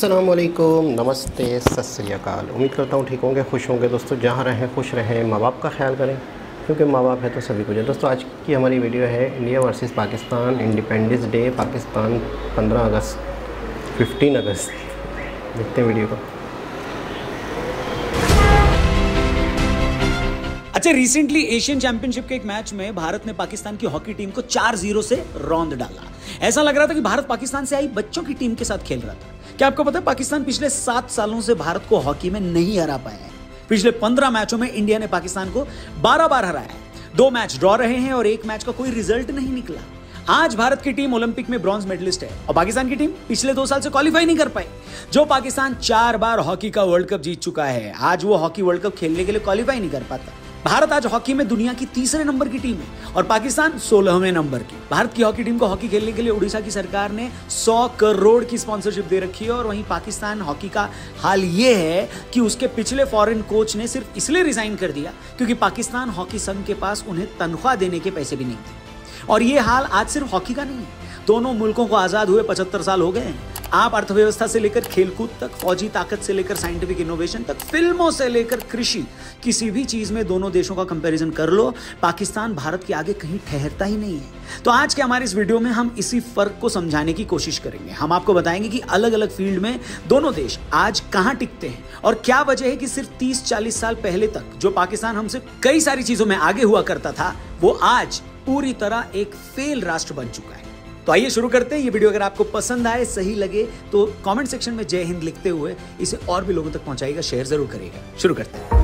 अस्सलाम वालेकुम, नमस्ते, सत श्री अकाल। उम्मीद करता हूँ ठीक होंगे, खुश होंगे। दोस्तों जहाँ रहें खुश रहें, माँ बाप का ख्याल करें क्योंकि माँ बाप है तो सभी कुछ है। दोस्तों आज की हमारी वीडियो है India versus Pakistan, independence day, Pakistan 15 अगस्त 15 अगस्त। देखते हैं वीडियो को। अच्छा, रिसेंटली एशियन चैंपियनशिप के एक मैच में भारत ने पाकिस्तान की हॉकी टीम को 4-0 से रौंद डाला। ऐसा लग रहा था कि भारत पाकिस्तान से आई बच्चों की टीम के साथ खेल रहा था। क्या आपको पता है पाकिस्तान पिछले 7 सालों से भारत को हॉकी में नहीं हरा पाया है। पिछले 15 मैचों में इंडिया ने पाकिस्तान को 12 बार हराया है। 2 मैच ड्रॉ रहे हैं और 1 मैच का कोई रिजल्ट नहीं निकला। आज भारत की टीम ओलंपिक में ब्रॉन्ज मेडलिस्ट है और पाकिस्तान की टीम पिछले 2 साल से क्वालिफाई नहीं कर पाई। जो पाकिस्तान 4 बार हॉकी का वर्ल्ड कप जीत चुका है, आज वो हॉकी वर्ल्ड कप खेलने के लिए क्वालिफाई नहीं कर पाता। भारत आज हॉकी में दुनिया की 3रे नंबर की टीम है और पाकिस्तान 16वें नंबर की। भारत की हॉकी टीम को हॉकी खेलने के लिए उड़ीसा की सरकार ने 100 करोड़ की स्पॉन्सरशिप दे रखी है। और वहीं पाकिस्तान हॉकी का हाल ये है कि उसके पिछले फॉरेन कोच ने सिर्फ इसलिए रिजाइन कर दिया क्योंकि पाकिस्तान हॉकी संघ के पास उन्हें तनख्वाह देने के पैसे भी नहीं थे। और ये हाल आज सिर्फ हॉकी का नहीं है, दोनों मुल्कों को आजाद हुए 75 साल हो गए हैं। आप अर्थव्यवस्था से लेकर खेलकूद तक, फौजी ताकत से लेकर साइंटिफिक इनोवेशन तक, फिल्मों से लेकर कृषि, किसी भी चीज में दोनों देशों का कंपैरिजन कर लो, पाकिस्तान भारत के आगे कहीं ठहरता ही नहीं है। तो आज के हमारे इस वीडियो में हम इसी फर्क को समझाने की कोशिश करेंगे। हम आपको बताएंगे कि अलग अलग फील्ड में दोनों देश आज कहां टिकते हैं और क्या वजह है कि सिर्फ 30-40 साल पहले तक जो पाकिस्तान हमसे कई सारी चीजों में आगे हुआ करता था, वो आज पूरी तरह एक फेल राष्ट्र बन चुका है। तो आइए शुरू करते हैं। ये वीडियो अगर आपको पसंद आए, सही लगे तो कमेंट सेक्शन में जय हिंद लिखते हुए इसे और भी लोगों तक पहुंचाइएगा, शेयर जरूर करिएगा। शुरू करते हैं।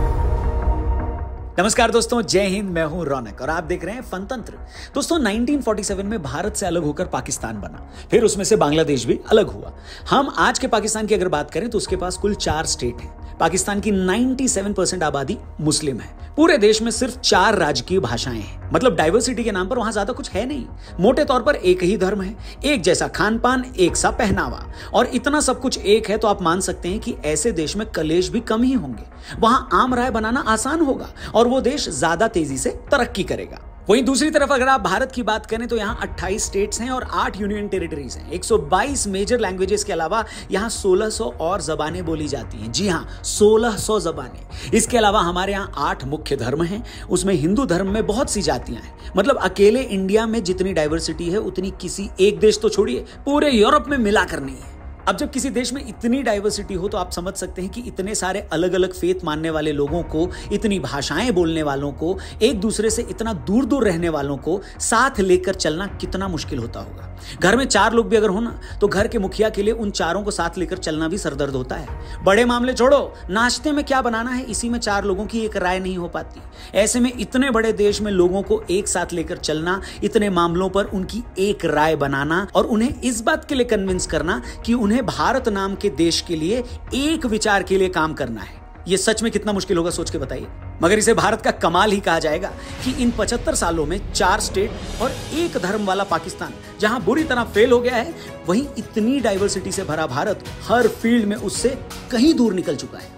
नमस्कार दोस्तों, जय हिंद। मैं हूं रौनक और आप देख रहे हैं फनतंत्र। दोस्तों 1947 में भारत से अलग होकर पाकिस्तान बना, फिर उसमें से बांग्लादेश भी अलग हुआ। हम आज के पाकिस्तान की अगर बात करें तो उसके पास कुल 4 स्टेट हैं। पाकिस्तान की 97% आबादी मुस्लिम है। पूरे देश में सिर्फ 4 राजकीय भाषाएं हैं। मतलब डाइवर्सिटी के नाम पर वहां ज्यादा कुछ है नहीं। मोटे तौर पर एक ही धर्म है, एक जैसा खान पान, एक सा पहनावा, और इतना सब कुछ एक है तो आप मान सकते हैं कि ऐसे देश में कलेश भी कम ही होंगे। वहां आम राय बनाना आसान होगा और वो देश ज्यादा तेजी से तरक्की करेगा। वहीं दूसरी तरफ अगर आप भारत की बात करें तो यहाँ 28 स्टेट्स हैं और 8 यूनियन टेरिटरीज हैं। 122 मेजर लैंग्वेजेस के अलावा यहाँ 1600 और जबानें बोली जाती हैं। जी हाँ, 1600 जबानें। इसके अलावा हमारे यहाँ 8 मुख्य धर्म हैं। उसमें हिंदू धर्म में बहुत सी जातियां हैं। मतलब अकेले इंडिया में जितनी डाइवर्सिटी है उतनी किसी एक देश तो छोड़िए, पूरे यूरोप में मिलाकर नहीं है। अब जब किसी देश में इतनी डाइवर्सिटी हो तो आप समझ सकते हैं कि इतने सारे अलग अलग फेथ मानने वाले लोगों को, इतनी भाषाएं बोलने वालों को, एक दूसरे से इतना दूर दूर रहने वालों को साथ लेकर चलना कितना मुश्किल होता होगा। घर में 4 लोग भी अगर हो ना तो घर के मुखिया के लिए उन चारों को साथ लेकर चलना भी सरदर्द होता है। बड़े मामले छोड़ो, नाश्ते में क्या बनाना है इसी में 4 लोगों की एक राय नहीं हो पाती। ऐसे में इतने बड़े देश में लोगों को एक साथ लेकर चलना, इतने मामलों पर उनकी एक राय बनाना और उन्हें इस बात के लिए कन्विंस करना कि उन्हें भारत नाम के देश के लिए एक विचार के लिए काम करना है, ये सच में कितना मुश्किल होगा सोच के बताइए। मगर इसे भारत का कमाल ही कहा जाएगा कि इन 75 सालों में 4 स्टेट और एक धर्म वाला पाकिस्तान जहां बुरी तरह फेल हो गया है, वहीं इतनी डाइवर्सिटी से भरा भारत हर फील्ड में उससे कहीं दूर निकल चुका है।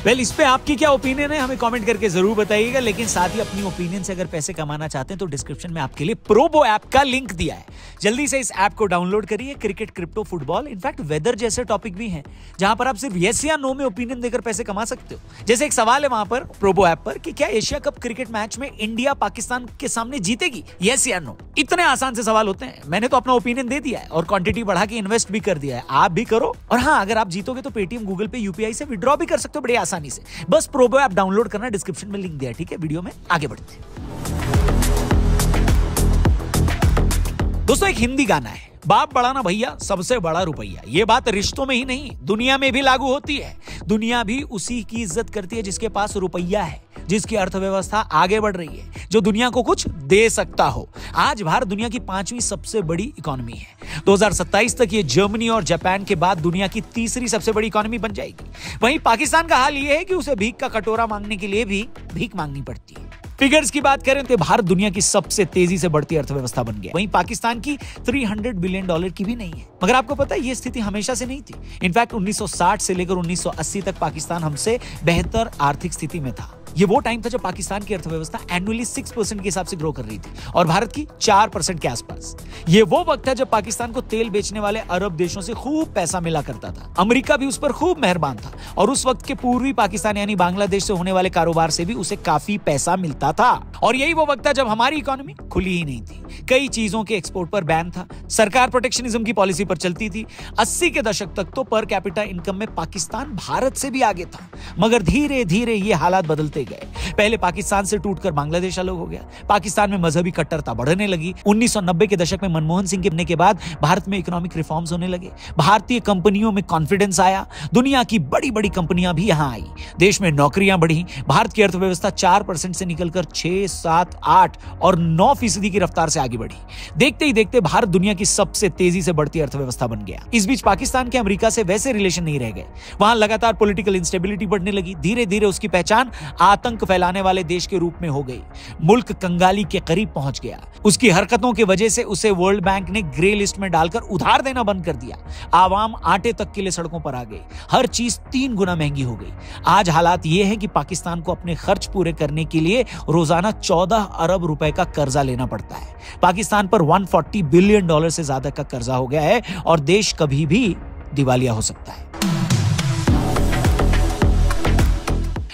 वेल, इस पे आपकी क्या ओपिनियन है हमें कमेंट करके जरूर बताइएगा। लेकिन साथ ही अपनी ओपिनियन से अगर पैसे कमाना चाहते हैं तो डिस्क्रिप्शन में आपके लिए प्रोबो ऐप का लिंक दिया है। जल्दी से इस ऐप को डाउनलोड करिए। Cricket, crypto, football, in fact weather जैसे टॉपिक भी हैं जहां पर आप सिर्फ येस या नो में ओपिनियन देकर पैसे कमा सकते हो। जैसे एक सवाल है वहां पर प्रोबो ऐप पर कि क्या एशिया कप क्रिकेट मैच में इंडिया पाकिस्तान के सामने जीतेगी, येस या नो। इतने आसान से सवाल होते हैं। मैंने तो अपना ओपिनियन दे दिया है और क्वांटिटी बढ़ा के इन्वेस्ट भी कर दिया है, आप भी करो। और हाँ, अगर आप जीतोगे तो पेटीएम, गूगल पे, यूपीआई से विड्रॉ भी कर सकते हो बड़ी आसानी से। बस प्रोबो ऐप डाउनलोड करना, डिस्क्रिप्शन में लिंक दिया है। ठीक है, वीडियो में आगे बढ़ते हैं। दोस्तों एक हिंदी गाना है, बाप बड़ा ना भैया, सबसे बड़ा रुपया। ये बात रिश्तों में ही नहीं दुनिया में भी लागू होती है। दुनिया भी उसी की इज्जत करती है जिसके पास रुपया है, जिसकी अर्थव्यवस्था आगे बढ़ रही है, जो दुनिया को कुछ दे सकता हो। आज भारत दुनिया की 5वीं सबसे बड़ी इकोनॉमी है। 2027 तक ये जर्मनी और जापान के बाद दुनिया की 3री सबसे बड़ी इकोनॉमी बन जाएगी। वहीं पाकिस्तान का हाल ये है कि उसे भीख का कटोरा मांगने के लिए भी भीख मांगनी पड़ती है। फिगर्स की बात करें तो भारत दुनिया की सबसे तेजी से बढ़ती अर्थव्यवस्था बन गया। वहीं पाकिस्तान की $300 बिलियन की भी नहीं है। मगर आपको पता है ये स्थिति हमेशा से नहीं थी। इनफैक्ट 1960 से लेकर 1980 तक पाकिस्तान हमसे बेहतर आर्थिक स्थिति में था। ये वो टाइम था जब पाकिस्तान की अर्थव्यवस्था एनुअली 6% के हिसाब से ग्रो कर रही थी और भारत की 4% के आसपास। ये वो वक्त है जब पाकिस्तान को तेल बेचने वाले अरब देशों से खूब पैसा मिला करता था। अमेरिका भी उस पर खूब मेहरबान था और उस वक्त के पूर्वी पाकिस्तान यानी बांग्लादेश से होने वाले कारोबार से भी उसे काफी पैसा मिलता था। और यही वो वक्त था जब हमारी इकोनॉमी खुली ही नहीं थी, कई चीजों के एक्सपोर्ट पर बैन था, सरकार प्रोटेक्शनिज्म की पॉलिसी पर चलती थी। 80 के दशक तक तो पर कैपिटा इनकम में पाकिस्तान भारत से भी आगे था, मगर धीरे धीरे ये हालात बदलते गए। पहले पाकिस्तान से टूटकर बांग्लादेश अलग हो गया, पाकिस्तान में मजहबी कट्टरता बढ़ने लगी। 1990 के दशक में मनमोहन सिंह के बनने के बाद भारत में इकोनॉमिक रिफॉर्म्स होने लगे, भारतीय कंपनियों में कॉन्फिडेंस आया, दुनिया की बड़ी बड़ी कंपनियां भी यहां आई, देश में नौकरियां बढ़ी, भारत की अर्थव्यवस्था 4% से निकलकर 6, 7, 8 और 9% की रफ्तार से आगे बढ़ी। देखते ही देखते भारत दुनिया की सबसे तेजी से बढ़ती अर्थव्यवस्था बन गया। इस बीच पाकिस्तान के अमेरिका से वैसे रिलेशन नहीं रह गए, वहां लगातार पॉलिटिकल इंस्टेबिलिटी बढ़ने लगी। धीरे धीरे उसकी पहचान आतंक फैलाने वाले देश के रूप में हो गई, मुल्क कंगाली के करीब पहुंच गया। उसकी हरकतों की वजह से उसे वर्ल्ड बैंक ने ग्रे लिस्ट में डालकर उधार देना बंद कर दिया। आवाम आटे तक के लिए सड़कों पर आ गई, हर चीज 3 गुना महंगी हो गई। आज हालात यह है कि पाकिस्तान को अपने खर्च पूरे करने के लिए रोजाना 14 अरब रुपए का कर्जा लेना पड़ता है। पाकिस्तान पर $140 बिलियन से ज्यादा का कर्जा हो गया है और देश कभी भी दिवालिया हो सकता है।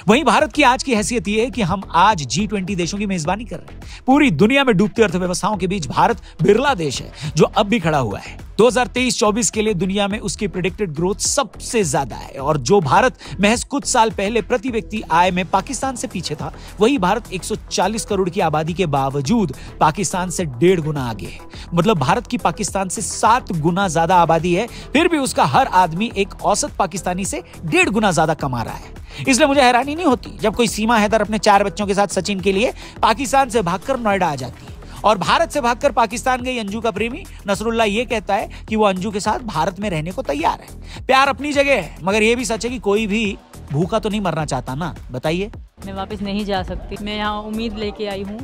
वहीं भारत की आज की हैसियत यह है कि हम आज G20 देशों की मेजबानी कर रहे हैं। पूरी दुनिया में डूबती अर्थव्यवस्थाओं के बीच भारत बिरला देश है जो अब भी खड़ा हुआ है। 2023-24 के लिए दुनिया में उसकी प्रेडिक्टेड ग्रोथ सबसे ज्यादा है और जो भारत महज कुछ साल पहले प्रति व्यक्ति आय में पाकिस्तान से पीछे था, वही भारत 140 करोड़ की आबादी के बावजूद पाकिस्तान से 1.5 गुना आगे है। मतलब भारत की पाकिस्तान से 7 गुना ज्यादा आबादी है, फिर भी उसका हर आदमी एक औसत पाकिस्तानी से 1.5 गुना ज्यादा कमा रहा है। इसलिए मुझे हैरानी नहीं होती जब कोई सीमा हैदर अपने 4 बच्चों के साथ सचिन के लिए पाकिस्तान से भागकर नोएडा आ जाती है और भारत से भागकर पाकिस्तान गई अंजू का प्रेमी नसरुल्लाह ये कहता है कि वो अंजू के साथ भारत में रहने को तैयार है। प्यार अपनी जगह है, मगर ये भी सच है कि कोई भी भूखा तो नहीं मरना चाहता ना, बताइए। मैं वापस नहीं जा सकती, मैं यहाँ उम्मीद लेके आई हूँ।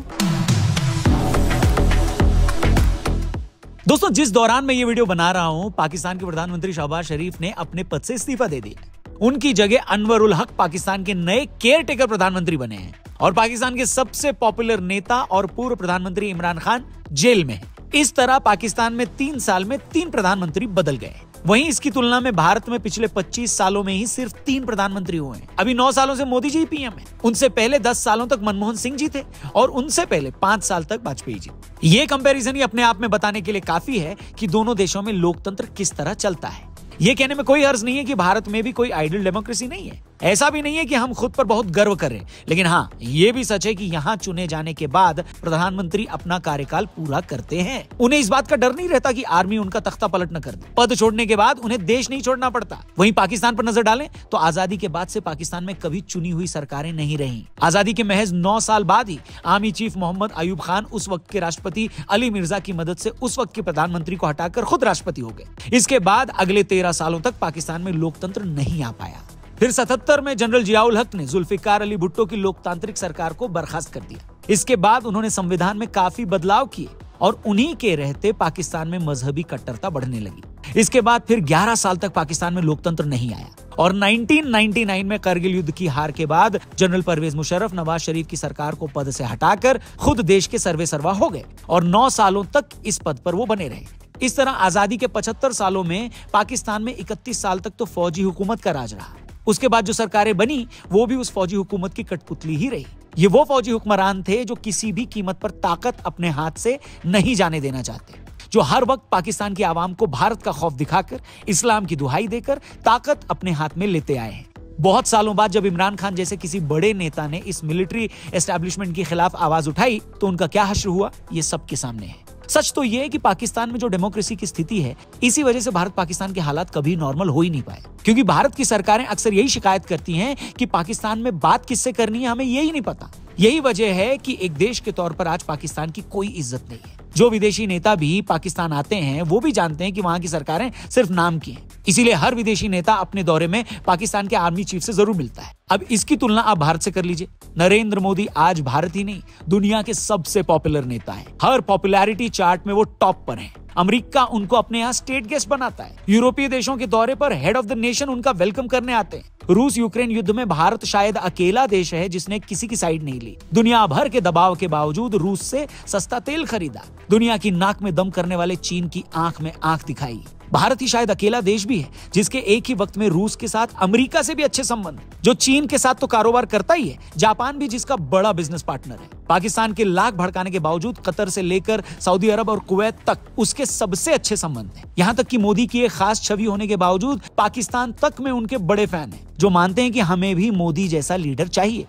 दोस्तों, जिस दौरान मैं ये वीडियो बना रहा हूं, पाकिस्तान के प्रधानमंत्री शहबाज शरीफ ने अपने पद से इस्तीफा दे दिया। उनकी जगह अनवर उल हक पाकिस्तान के नए केयर टेकर प्रधानमंत्री बने हैं और पाकिस्तान के सबसे पॉपुलर नेता और पूर्व प्रधानमंत्री इमरान खान जेल में है। इस तरह पाकिस्तान में 3 साल में 3 प्रधानमंत्री बदल गए। वहीं इसकी तुलना में भारत में पिछले 25 सालों में ही सिर्फ 3 प्रधानमंत्री हुए हैं। अभी 9 सालों से मोदी जी पीएम हैं। उनसे पहले 10 सालों तक मनमोहन सिंह जी थे और उनसे पहले 5 साल तक वाजपेयी जी। ये कंपैरिजन ही अपने आप में बताने के लिए काफी है कि दोनों देशों में लोकतंत्र किस तरह चलता है। ये कहने में कोई हर्ज नहीं है कि भारत में भी कोई आइडियल डेमोक्रेसी नहीं है। ऐसा भी नहीं है कि हम खुद पर बहुत गर्व करें, लेकिन हाँ, ये भी सच है कि यहाँ चुने जाने के बाद प्रधानमंत्री अपना कार्यकाल पूरा करते हैं। उन्हें इस बात का डर नहीं रहता कि आर्मी उनका तख्ता पलट न कर दे। पद छोड़ने के बाद उन्हें देश नहीं छोड़ना पड़ता। वहीं पाकिस्तान पर नजर डालें तो आजादी के बाद से पाकिस्तान में कभी चुनी हुई सरकारें नहीं रही। आजादी के महज 9 साल बाद ही आर्मी चीफ मोहम्मद अयूब खान उस वक्त के राष्ट्रपति अली मिर्जा की मदद से उस वक्त के प्रधानमंत्री को हटाकर खुद राष्ट्रपति हो गए। इसके बाद अगले 13 सालों तक पाकिस्तान में लोकतंत्र नहीं आ पाया। फिर 77 में जनरल जियाउल हक ने जुल्फिकार अली भुट्टो की लोकतांत्रिक सरकार को बर्खास्त कर दिया। इसके बाद उन्होंने संविधान में काफी बदलाव किए और उन्हीं के रहते पाकिस्तान में मजहबी कट्टरता बढ़ने लगी। इसके बाद फिर 11 साल तक पाकिस्तान में लोकतंत्र नहीं आया और 1999 में करगिल युद्ध की हार के बाद जनरल परवेज मुशर्रफ नवाज शरीफ की सरकार को पद से हटाकर खुद देश के सर्वेसर्वा हो गए और 9 सालों तक इस पद पर वो बने रहे। इस तरह आजादी के 75 सालों में पाकिस्तान में 31 साल तक तो फौजी हुकूमत का राज रहा। उसके बाद जो सरकारें बनी वो भी उस फौजी हुकूमत की कठपुतली ही रही। ये वो फौजी हुक्मरान थे जो किसी भी कीमत पर ताकत अपने हाथ से नहीं जाने देना चाहते, जो हर वक्त पाकिस्तान की आवाम को भारत का खौफ दिखाकर, इस्लाम की दुहाई देकर ताकत अपने हाथ में लेते आए हैं। बहुत सालों बाद जब इमरान खान जैसे किसी बड़े नेता ने इस मिलिट्री एस्टैब्लिशमेंट के खिलाफ आवाज उठाई तो उनका क्या हश्र हुआ, ये सबके सामने है। सच तो यह है कि पाकिस्तान में जो डेमोक्रेसी की स्थिति है, इसी वजह से भारत पाकिस्तान के हालात कभी नॉर्मल हो ही नहीं पाए, क्योंकि भारत की सरकारें अक्सर यही शिकायत करती हैं कि पाकिस्तान में बात किससे करनी है हमें यही नहीं पता। यही वजह है कि एक देश के तौर पर आज पाकिस्तान की कोई इज्जत नहीं है। जो विदेशी नेता भी पाकिस्तान आते हैं वो भी जानते हैं कि वहां की सरकारें सिर्फ नाम की हैं। इसीलिए हर विदेशी नेता अपने दौरे में पाकिस्तान के आर्मी चीफ से जरूर मिलता है। अब इसकी तुलना आप भारत से कर लीजिए। नरेंद्र मोदी आज भारत ही नहीं, दुनिया के सबसे पॉपुलर नेता हैं। हर पॉपुलैरिटी चार्ट में वो टॉप पर हैं। अमेरिका उनको अपने यहाँ स्टेट गेस्ट बनाता है। यूरोपीय देशों के दौरे पर हेड ऑफ द नेशन उनका वेलकम करने आते हैं। रूस यूक्रेन युद्ध में भारत शायद अकेला देश है जिसने किसी की साइड नहीं ली। दुनिया भर के दबाव के बावजूद रूस से सस्ता तेल खरीदा। दुनिया की नाक में दम करने वाले चीन की आंख में आंख दिखाई। भारत ही शायद अकेला देश भी है जिसके एक ही वक्त में रूस के साथ अमेरिका से भी अच्छे संबंध, जो चीन के साथ तो कारोबार करता ही है, जापान भी जिसका बड़ा बिजनेस पार्टनर है। पाकिस्तान के लाख भड़काने के बावजूद कतर से लेकर सऊदी अरब और कुवैत तक उसके सबसे अच्छे संबंध हैं। यहाँ तक कि मोदी की एक खास छवि होने के बावजूद पाकिस्तान तक में उनके बड़े फैन हैं, जो मानते हैं कि हमें भी मोदी जैसा लीडर चाहिए।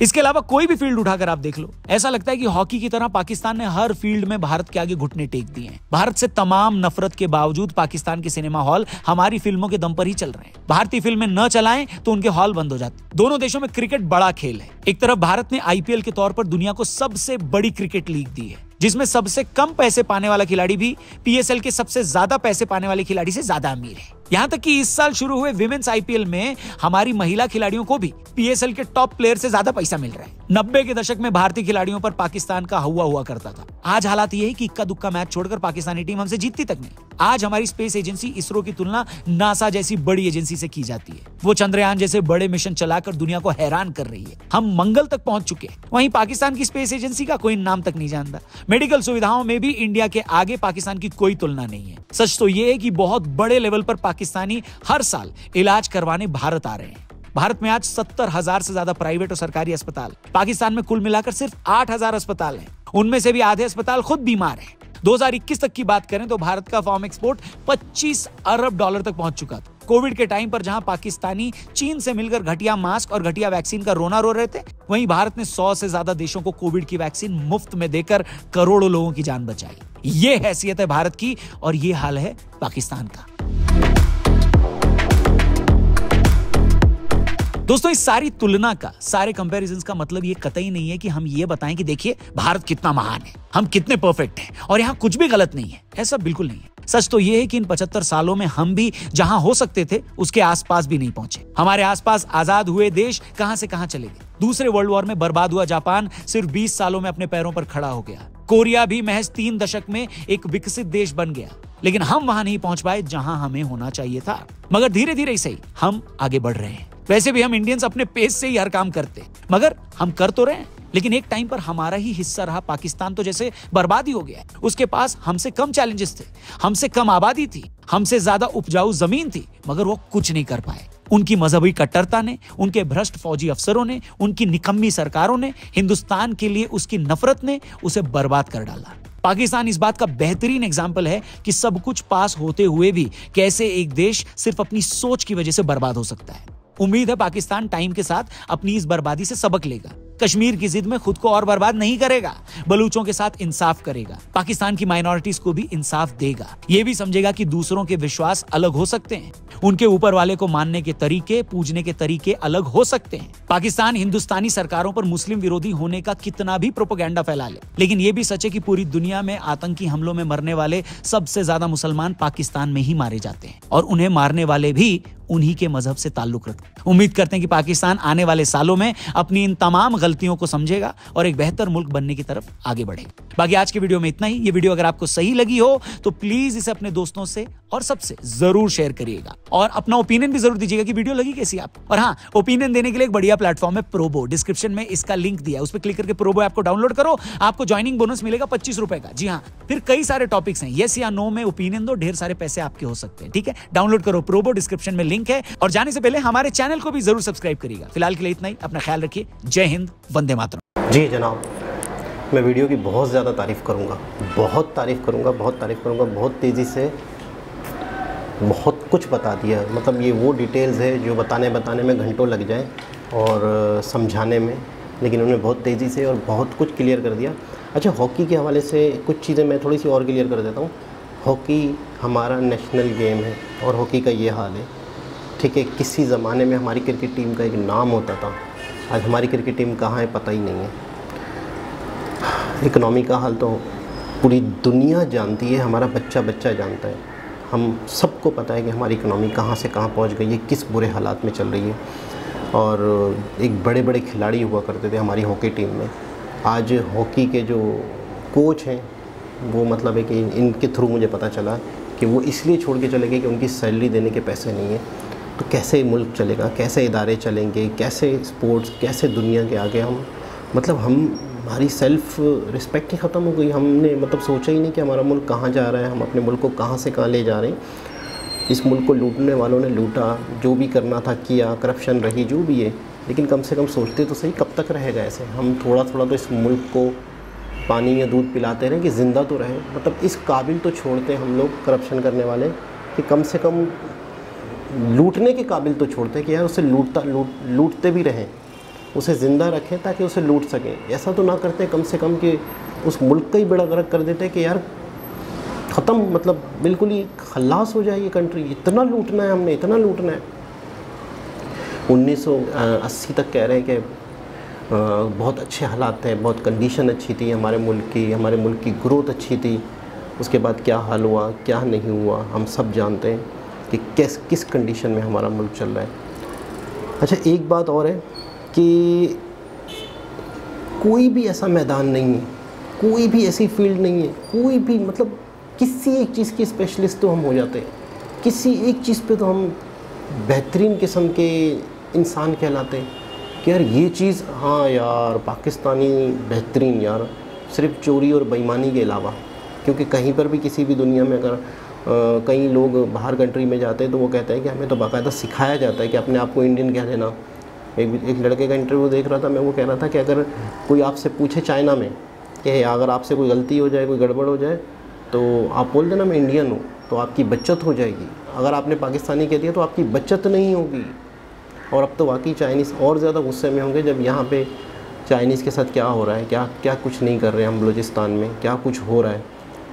इसके अलावा कोई भी फील्ड उठाकर आप देख लो, ऐसा लगता है कि हॉकी की तरह पाकिस्तान ने हर फील्ड में भारत के आगे घुटने टेक दिए हैं। भारत से तमाम नफरत के बावजूद पाकिस्तान के सिनेमा हॉल हमारी फिल्मों के दम पर ही चल रहे हैं। भारतीय फिल्में न चलाएं तो उनके हॉल बंद हो जाते। दोनों देशों में क्रिकेट बड़ा खेल है। एक तरफ भारत ने IPL के तौर पर दुनिया को सबसे बड़ी क्रिकेट लीग दी है, जिसमें सबसे कम पैसे पाने वाला खिलाड़ी भी PSL के सबसे ज्यादा पैसे पाने वाले खिलाड़ी से ज्यादा अमीर है। यहाँ तक कि इस साल शुरू हुए विमेंस IPL में हमारी महिला खिलाड़ियों को भी PSL के टॉप प्लेयर से ज्यादा पैसा मिल रहा है। 90 के दशक में भारतीय खिलाड़ियों पर पाकिस्तान का हवा हुआ करता था। आज हालात ये है कि इक्का दुक्का मैच छोड़कर पाकिस्तानी टीम हमसे जीतती तक नहीं। आज हमारी स्पेस एजेंसी इसरो की तुलना नासा जैसी बड़ी एजेंसी से की जाती है। वो चंद्रयान जैसे बड़े मिशन चलाकर दुनिया को हैरान कर रही है। हम मंगल तक पहुंच चुके हैं। वहीं पाकिस्तान की स्पेस एजेंसी का कोई नाम तक नहीं जानता। मेडिकल सुविधाओं में भी इंडिया के आगे पाकिस्तान की कोई तुलना नहीं है। सच तो यह है कि बहुत बड़े लेवल पर पाकिस्तानी हर साल इलाज करवाने भारत आ रहे हैं। भारत में आज 70,000 से ज्यादा प्राइवेट और सरकारी अस्पताल। पाकिस्तान में कुल मिलाकर सिर्फ 8,000 अस्पताल हैं। उनमें से भी आधे अस्पताल खुद बीमार हैं। 2021 तक की बात करें तो भारत का फार्म एक्सपोर्ट $25 अरब तक पहुंच चुका था। कोविड के टाइम पर जहां पाकिस्तानी चीन से मिलकर घटिया मास्क और घटिया वैक्सीन का रोना रो रहे थे, वहीं भारत ने 100 से ज्यादा देशों को कोविड की वैक्सीन मुफ्त में देकर करोड़ों लोगों की जान बचाई। ये हैसियत है भारत की और ये हाल है पाकिस्तान का। दोस्तों, इस सारी तुलना का, सारे कंपैरिजंस का मतलब ये कतई नहीं है कि हम ये बताएं कि देखिए भारत कितना महान है, हम कितने परफेक्ट हैं और यहाँ कुछ भी गलत नहीं है। ऐसा बिल्कुल नहीं है। सच तो ये है कि इन 75 सालों में हम भी जहां हो सकते थे उसके आसपास भी नहीं पहुंचे। हमारे आसपास आजाद हुए देश कहां से कहां चले गए। दूसरे वर्ल्ड वॉर में बर्बाद हुआ जापान सिर्फ 20 सालों में अपने पैरों पर खड़ा हो गया। कोरिया भी महज 3 दशक में एक विकसित देश बन गया। लेकिन हम वहां नहीं पहुंच पाए जहां हमें होना चाहिए था। मगर धीरे धीरे सही हम आगे बढ़ रहे हैं। वैसे भी हम इंडियंस अपने पेस से ही हर काम करते, मगर हम कर तो रहे हैं। लेकिन एक टाइम पर हमारा ही हिस्सा रहा पाकिस्तान तो जैसे बर्बाद ही हो गया। उसके पास हमसे कम चैलेंजेस थे, हमसे कम आबादी थी, हमसे ज्यादा उपजाऊ जमीन थी, मगर वो कुछ नहीं कर पाए। उनकी मजहबी कट्टरता ने, उनके भ्रष्ट फौजी अफसरों ने, उनकी निकम्मी सरकारों ने, हिंदुस्तान के लिए उसकी नफरत ने उसे बर्बाद कर डाला। पाकिस्तान इस बात का बेहतरीन एग्जाम्पल है कि सब कुछ पास होते हुए भी कैसे एक देश सिर्फ अपनी सोच की वजह से बर्बाद हो सकता है। उम्मीद है पाकिस्तान टाइम के साथ अपनी इस बर्बादी से सबक लेगा। कश्मीर की जिद में खुद को और बर्बाद नहीं करेगा, बलूचों के साथ इंसाफ करेगा, पाकिस्तान की माइनॉरिटीज को भी इंसाफ देगा। ये भी समझेगा कि दूसरों के विश्वास अलग हो सकते हैं, उनके ऊपर वाले को मानने के तरीके, पूजने के तरीके अलग हो सकते हैं। पाकिस्तान हिंदुस्तानी सरकारों पर मुस्लिम विरोधी होने का कितना भी प्रोपेगेंडा फैला ले, लेकिन ये भी सच है कि पूरी दुनिया में आतंकी हमलों में मरने वाले सबसे ज्यादा मुसलमान पाकिस्तान में ही मारे जाते हैं और उन्हें मारने वाले भी उन्हीं के मजहब से ताल्लुक रखते हैं। उम्मीद करते हैं कि पाकिस्तान आने वाले सालों में अपनी इन तमाम गलतियों को समझेगा और एक बेहतर मुल्क बनने की तरफ आगे बढ़ेगा। बाकी आज की वीडियो में इतना ही। ये वीडियो अगर आपको सही लगी हो तो प्लीज इसे अपने दोस्तों से और सबसे जरूर शेयर करिएगा और अपना ओपिनियन भी जरूर दीजिएगा कि वीडियो लगी कैसी आप। और हाँ, ओपिनियन देने के लिए एक बढ़िया प्लेटफॉर्म है प्रोबो। डिस्क्रिप्शन में इसका लिंक दिया है, उस पर क्लिक करके प्रोबो ऐप को डाउनलोड करो। आपको ज्वाइनिंग बोनस मिलेगा 25 रुपए का। जी हाँ, फिर कई सारे टॉपिक्स हैं, यस या नो में ओपिनियन दो, ढेर सारे पैसे आपके हो सकते हैं। ठीक है, डाउनलोड करो प्रोबो, डिस्क्रिप्शन में लिंक है। और जाने से पहले हमारे चैनल को भी जरूर सब्सक्राइब करिएगा। फिलहाल के लिए इतना ही, अपना ख्याल रखिए। जय हिंद, वंदे मातरम। जी जनाब, मैं वीडियो की बहुत ज़्यादा तारीफ़ करूँगा, बहुत तारीफ़ करूँगा, बहुत तारीफ़ करूँगा। बहुत तेज़ी से बहुत कुछ बता दिया। मतलब ये वो डिटेल्स है जो बताने में घंटों लग जाए और समझाने में, लेकिन उन्होंने बहुत तेज़ी से और बहुत कुछ क्लियर कर दिया। अच्छा, हॉकी के हवाले से कुछ चीज़ें मैं थोड़ी सी और क्लियर कर देता हूँ। हॉकी हमारा नेशनल गेम है और हॉकी का ये हाल है। ठीक है, किसी ज़माने में हमारी क्रिकेट टीम का एक नाम होता था, आज हमारी क्रिकेट टीम कहाँ है पता ही नहीं है। इकनॉमी का हाल तो पूरी दुनिया जानती है, हमारा बच्चा बच्चा जानता है। हम सबको पता है कि हमारी इकनॉमी कहाँ से कहाँ पहुँच गई है, किस बुरे हालात में चल रही है। और एक बड़े बड़े खिलाड़ी हुआ करते थे हमारी हॉकी टीम में। आज हॉकी के जो कोच हैं वो मतलब है कि इनके थ्रू मुझे पता चला कि वो इसलिए छोड़ के चले गए कि उनकी सैलरी देने के पैसे नहीं है। तो कैसे मुल्क चलेगा, कैसे इदारे चलेंगे, कैसे स्पोर्ट्स, कैसे दुनिया के आगे हम हमारी सेल्फ रिस्पेक्ट ही ख़त्म हो गई। हमने सोचा ही नहीं कि हमारा मुल्क कहाँ जा रहा है, हम अपने मुल्क को कहाँ से कहाँ ले जा रहे हैं। इस मुल्क को लूटने वालों ने लूटा, जो भी करना था किया, करप्शन रही, जो भी है, लेकिन कम से कम सोचते तो सही कब तक रहेगा ऐसे। हम थोड़ा थोड़ा तो इस मुल्क को पानी या दूध पिलाते रहें कि ज़िंदा तो रहे। इस काबिल तो छोड़ते हम लोग करप्शन करने वाले कि कम से कम लूटने के काबिल तो छोड़ते कि यार उसे लूटते भी रहें, उसे ज़िंदा रखें ताकि उसे लूट सकें। ऐसा तो ना करते कम से कम कि उस मुल्क का ही बेड़ा गर्क कर देते कि यार ख़त्म, बिल्कुल ही खल्लास हो जाए ये कंट्री। इतना लूटना है हमने, इतना लूटना है। 1980 तक कह रहे हैं कि बहुत अच्छे हालात थे, बहुत कंडीशन अच्छी थी हमारे मुल्क की ग्रोथ अच्छी थी। उसके बाद क्या हाल हुआ, क्या नहीं हुआ, हम सब जानते हैं कि किस कंडीशन में हमारा मुल्क चल रहा है। अच्छा, एक बात और है कि कोई भी ऐसा मैदान नहीं है, कोई भी ऐसी फील्ड नहीं है, कोई भी किसी एक चीज़ के स्पेशलिस्ट तो हम हो जाते हैं, किसी एक चीज़ पे तो हम बेहतरीन किस्म के इंसान कहलाते हैं कि यार ये चीज़, हाँ यार पाकिस्तानी बेहतरीन यार, सिर्फ चोरी और बेईमानी के अलावा। क्योंकि कहीं पर भी किसी भी दुनिया में अगर कई लोग बाहर कंट्री में जाते हैं तो वो कहते हैं कि हमें तो बाकायदा सिखाया जाता है कि अपने आप को इंडियन कह देना। एक लड़के का इंटरव्यू देख रहा था मैं, वो कह रहा था कि अगर कोई आपसे पूछे चाइना में कि अगर आपसे कोई गलती हो जाए, कोई गड़बड़ हो जाए, तो आप बोल देना मैं इंडियन हूँ, तो आपकी बचत हो जाएगी। अगर आपने पाकिस्तानी कह दिया तो आपकी बचत नहीं होगी। और अब तो वाकई चाइनीज़ और ज़्यादा गुस्से में होंगे जब यहाँ पे चाइनीज़ के साथ क्या हो रहा है, क्या कुछ नहीं कर रहे हैं हम बलूचिस्तान में, क्या कुछ हो रहा है।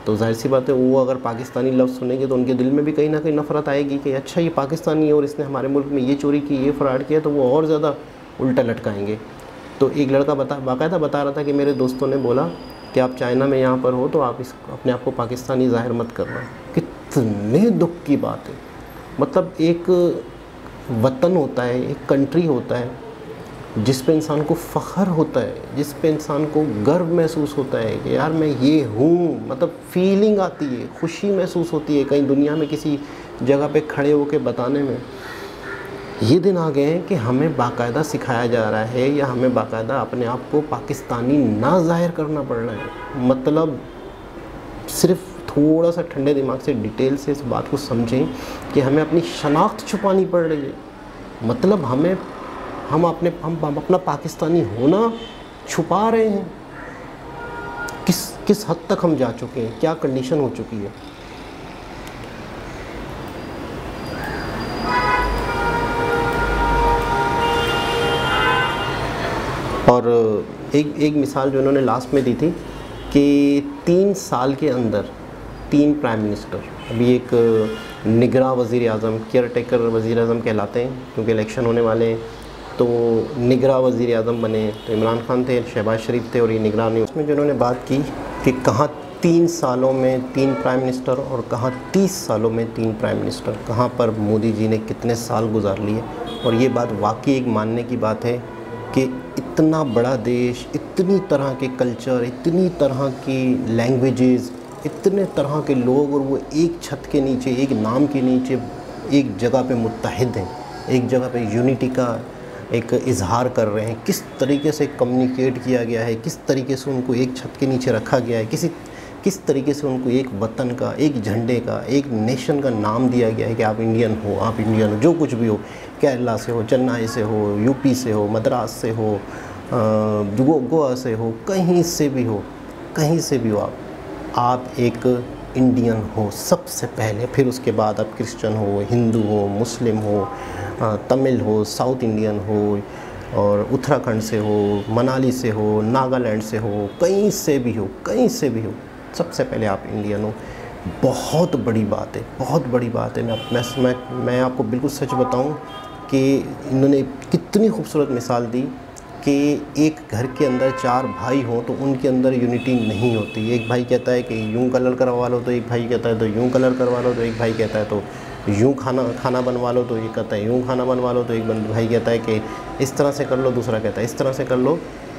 तो जाहिर सी बात है वो अगर पाकिस्तानी लफ्ज़ सुनेंगे तो उनके दिल में भी कहीं ना कहीं नफ़रत आएगी कि अच्छा ये पाकिस्तानी है और इसने हमारे मुल्क में ये चोरी की, ये फ्रॉड किया, तो वो और ज़्यादा उल्टा लटकाएंगे। तो एक लड़का बाकायदा बता रहा था कि मेरे दोस्तों ने बोला कि आप चाइना में यहाँ पर हो तो आप अपने आप को पाकिस्तानी ज़ाहिर मत करना। कितने दुख की बात है। एक वतन होता है, एक कंट्री होता है जिस पे इंसान को फ़ख्र होता है, जिस पे इंसान को गर्व महसूस होता है कि यार मैं ये हूँ, फीलिंग आती है, खुशी महसूस होती है कहीं दुनिया में किसी जगह पे खड़े होकर बताने में। ये दिन आ गए हैं कि हमें बाकायदा सिखाया जा रहा है या हमें बाकायदा अपने आप को पाकिस्तानी ना ज़ाहिर करना पड़ रहा है। सिर्फ थोड़ा सा ठंडे दिमाग से डिटेल से इस बात को समझें कि हमें अपनी शनाख्त छुपानी पड़ रही है। हम अपना पाकिस्तानी होना छुपा रहे हैं। किस हद तक हम जा चुके हैं, क्या कंडीशन हो चुकी है। और एक मिसाल जो उन्होंने लास्ट में दी थी कि 3 साल के अंदर 3 प्राइम मिनिस्टर, अभी एक निगरां वज़ीर आज़म, केयर टेकर वज़ीर आज़म कहलाते हैं क्योंकि इलेक्शन होने वाले हैं, तो निगरां वज़ीर आज़म बने। तो इमरान खान थे, शहबाज शरीफ थे और ये निगरां नहीं। उसमें जो उन्होंने बात की कि कहाँ 3 सालों में 3 प्राइम मिनिस्टर और कहाँ 30 सालों में 3 प्राइम मिनिस्टर, कहाँ पर मोदी जी ने कितने साल गुजार लिए। और ये बात वाकई एक मानने की बात है कि इतना बड़ा देश, इतनी तरह के कल्चर, इतनी तरह की लैंग्वेजेस, इतने तरह के लोग, और वो एक छत के नीचे, एक नाम के नीचे एक जगह पे मुत्तहिद हैं, एक जगह पे यूनिटी का एक इजहार कर रहे हैं। किस तरीके से कम्युनिकेट किया गया है, किस तरीके से उनको एक छत के नीचे रखा गया है, किस तरीके से उनको एक वतन का, एक झंडे का, एक नेशन का नाम दिया गया है कि आप इंडियन हो, आप इंडियन हो, जो कुछ भी हो, केरला से हो, चेन्नई से हो, यूपी से हो, मद्रास से हो, गोवा से हो, कहीं से भी हो, आप एक इंडियन हो सबसे पहले। फिर उसके बाद आप क्रिश्चियन हो, हिंदू हो, मुस्लिम हो, तमिल हो, साउथ इंडियन हो, और उत्तराखंड से हो, मनाली से हो, नागालैंड से हो, कहीं से भी हो, सबसे पहले आप इंडियन हो। बहुत बड़ी बात है, बहुत बड़ी बात है। मैं आपको बिल्कुल सच बताऊं कि इन्होंने कितनी खूबसूरत मिसाल दी कि एक घर के अंदर 4 भाई हों तो उनके अंदर यूनिटी नहीं होती। एक भाई कहता है कि यूँ कलर करवा लो, तो एक भाई कहता है तो यूँ कलर करवा लो, तो एक भाई कहता है तो यूँ खाना बनवा लो, तो ये कहता है यूँ खाना बनवा लो, तो एक भाई कहता है कि इस तरह से कर लो, दूसरा कहता है इस तरह से कर लो।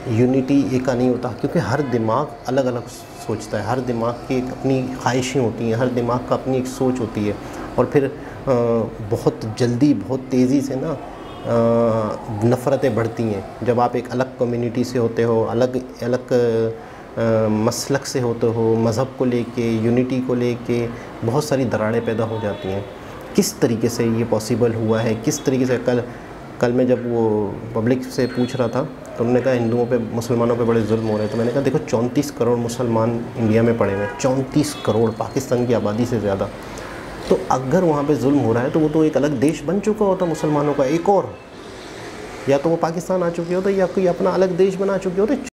यूनिटी एका नहीं होता, क्योंकि हर दिमाग अलग अलग सोचता है, हर दिमाग की एक अपनी ख्वाहिशें होती हैं, हर दिमाग का अपनी एक सोच होती है। और फिर बहुत जल्दी बहुत तेज़ी से ना नफ़रतें बढ़ती हैं। जब आप एक अलग कम्युनिटी से होते हो, अलग अलग मसलक से होते हो, मज़हब को लेके, यूनिटी को लेके बहुत सारी दरारें पैदा हो जाती हैं। किस तरीके से ये पॉसिबल हुआ है, किस तरीके से कल मैं जब वो पब्लिक से पूछ रहा था तो उन्होंने कहा हिंदुओं पे, मुसलमानों पे बड़े जुल्म हो रहे हैं। तो मैंने कहा देखो 34 करोड़ मुसलमान इंडिया में पड़े हुए हैं, 34 करोड़, पाकिस्तान की आबादी से ज़्यादा। तो अगर वहाँ पे जुल्म हो रहा है तो वो तो एक अलग देश बन चुका होता मुसलमानों का, एक और, या तो वो पाकिस्तान आ चुके होते या कोई अपना अलग देश बना चुके होते।